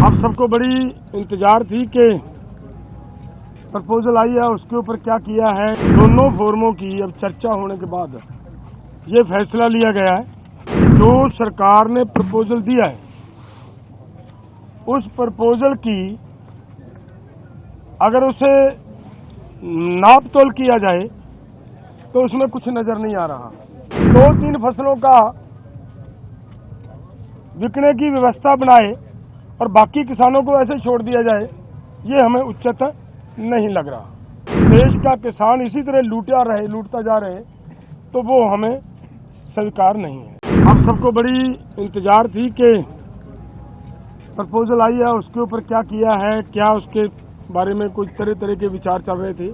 आप सबको बड़ी इंतजार थी कि प्रपोजल आई है उसके ऊपर क्या किया है। दोनों फोरमों की अब चर्चा होने के बाद ये फैसला लिया गया है जो सरकार ने प्रपोजल दिया है उस प्रपोजल की अगर उसे नाप तोल किया जाए तो उसमें कुछ नजर नहीं आ रहा। 2-3 फसलों का बिकने की व्यवस्था बनाए और बाकी किसानों को ऐसे छोड़ दिया जाए, ये हमें उचित नहीं लग रहा। देश का किसान इसी तरह लूटता जा रहे तो वो हमें स्वीकार नहीं है। आप सबको बड़ी इंतजार थी कि प्रपोजल आई है उसके ऊपर क्या किया है, क्या उसके बारे में कुछ तरह के विचार चल रहे थे।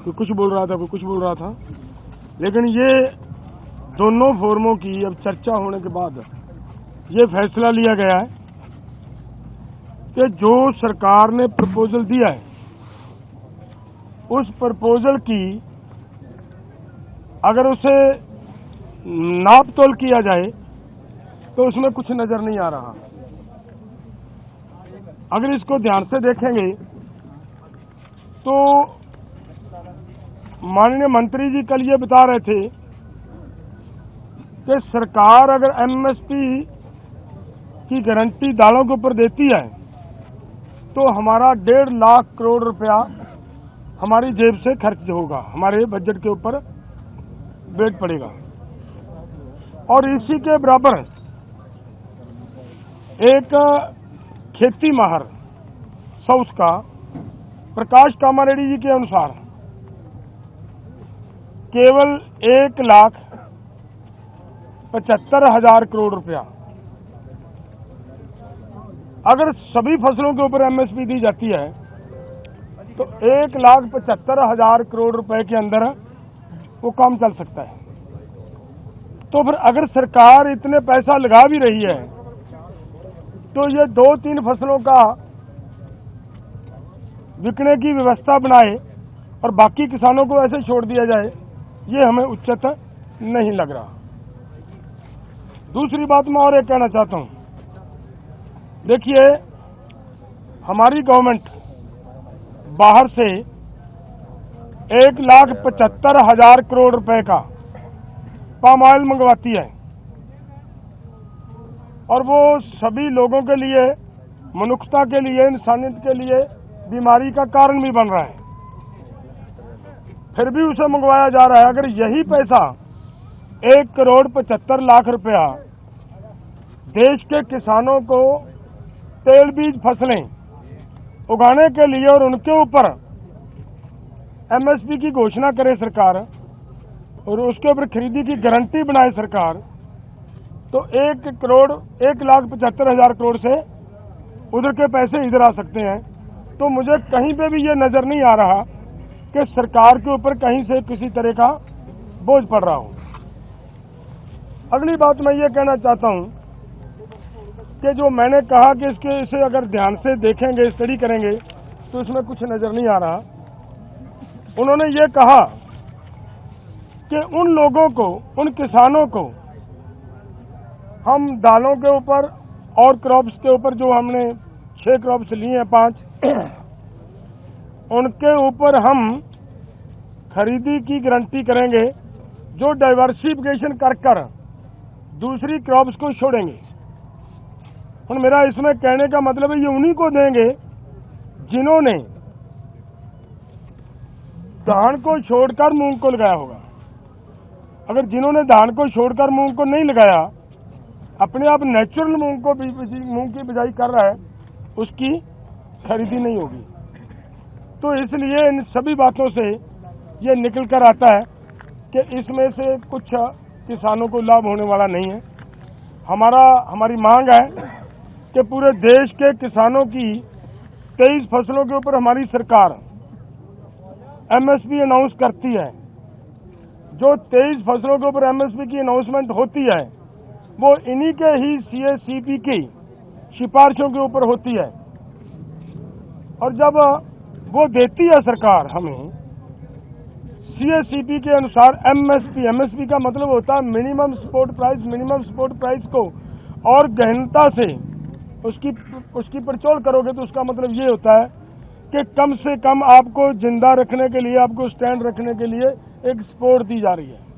कोई कुछ बोल रहा था, कोई कुछ बोल रहा था, लेकिन ये दोनों फोरमों की अब चर्चा होने के बाद ये फैसला लिया गया है कि जो सरकार ने प्रपोजल दिया है उस प्रपोजल की अगर उसे नाप तोल किया जाए तो उसमें कुछ नजर नहीं आ रहा। अगर इसको ध्यान से देखेंगे तो माननीय मंत्री जी कल ये बता रहे थे कि सरकार अगर एमएसपी की गारंटी दालों के ऊपर देती है तो हमारा 1.5 लाख करोड़ रुपया हमारी जेब से खर्च होगा, हमारे बजट के ऊपर वेट पड़ेगा। और इसी के बराबर एक खेती माहर साउथ का प्रकाश कामारेड्डी जी के अनुसार केवल 1,75,000 करोड़ रुपया अगर सभी फसलों के ऊपर एमएसपी दी जाती है तो 1,75,000 करोड़ रुपए के अंदर वो काम चल सकता है। तो फिर अगर सरकार इतने पैसा लगा भी रही है तो ये 2-3 फसलों का बिकने की व्यवस्था बनाए और बाकी किसानों को ऐसे छोड़ दिया जाए, ये हमें उचित नहीं लग रहा। दूसरी बात मैं और एक कहना चाहता हूं, देखिए हमारी गवर्नमेंट बाहर से 1,75,000 करोड़ रुपए का पाम ऑयल मंगवाती है और वो सभी लोगों के लिए, मनुष्यता के लिए, इंसानियत के लिए बीमारी का कारण भी बन रहा है, फिर भी उसे मंगवाया जा रहा है। अगर यही पैसा 1,75,00,000 रुपया देश के किसानों को तेल बीज फसलें उगाने के लिए और उनके ऊपर एमएसपी की घोषणा करे सरकार और उसके ऊपर खरीदी की गारंटी बनाए सरकार, तो 1,75,000 करोड़ से उधर के पैसे इधर आ सकते हैं। तो मुझे कहीं पे भी ये नजर नहीं आ रहा कि सरकार के ऊपर कहीं से किसी तरह का बोझ पड़ रहा हो। अगली बात मैं ये कहना चाहता हूं कि जो मैंने कहा कि इसे अगर ध्यान से देखेंगे, स्टडी करेंगे तो इसमें कुछ नजर नहीं आ रहा। उन्होंने ये कहा कि उन लोगों को, उन किसानों को हम दालों के ऊपर और क्रॉप्स के ऊपर जो हमने 6 क्रॉप्स लिए हैं 5 उनके ऊपर हम खरीदी की गारंटी करेंगे जो डाइवर्सिफिकेशन कर दूसरी क्रॉप्स को छोड़ेंगे। और मेरा इसमें कहने का मतलब है ये उन्हीं को देंगे जिन्होंने धान को छोड़कर मूंग को लगाया होगा। अगर जिन्होंने धान को छोड़कर मूंग को नहीं लगाया, अपने आप नेचुरल मूंग की बिजाई कर रहा है, उसकी खरीदी नहीं होगी। तो इसलिए इन सभी बातों से ये निकल कर आता है कि इसमें से कुछ किसानों को लाभ होने वाला नहीं है। हमारी मांग है कि पूरे देश के किसानों की 23 फसलों के ऊपर हमारी सरकार एमएसपी अनाउंस करती है। जो 23 फसलों के ऊपर एमएसपी की अनाउंसमेंट होती है वो इन्हीं के ही सीएसीपी की सिफारिशों के ऊपर होती है। और जब वो देती है सरकार हमें सीएसीपी के अनुसार एमएसपी का मतलब होता है मिनिमम सपोर्ट प्राइस को और गहनता से उसकी परचौल करोगे तो उसका मतलब ये होता है कि कम से कम आपको जिंदा रखने के लिए, आपको स्टैंड रखने के लिए एक सपोर्ट दी जा रही है।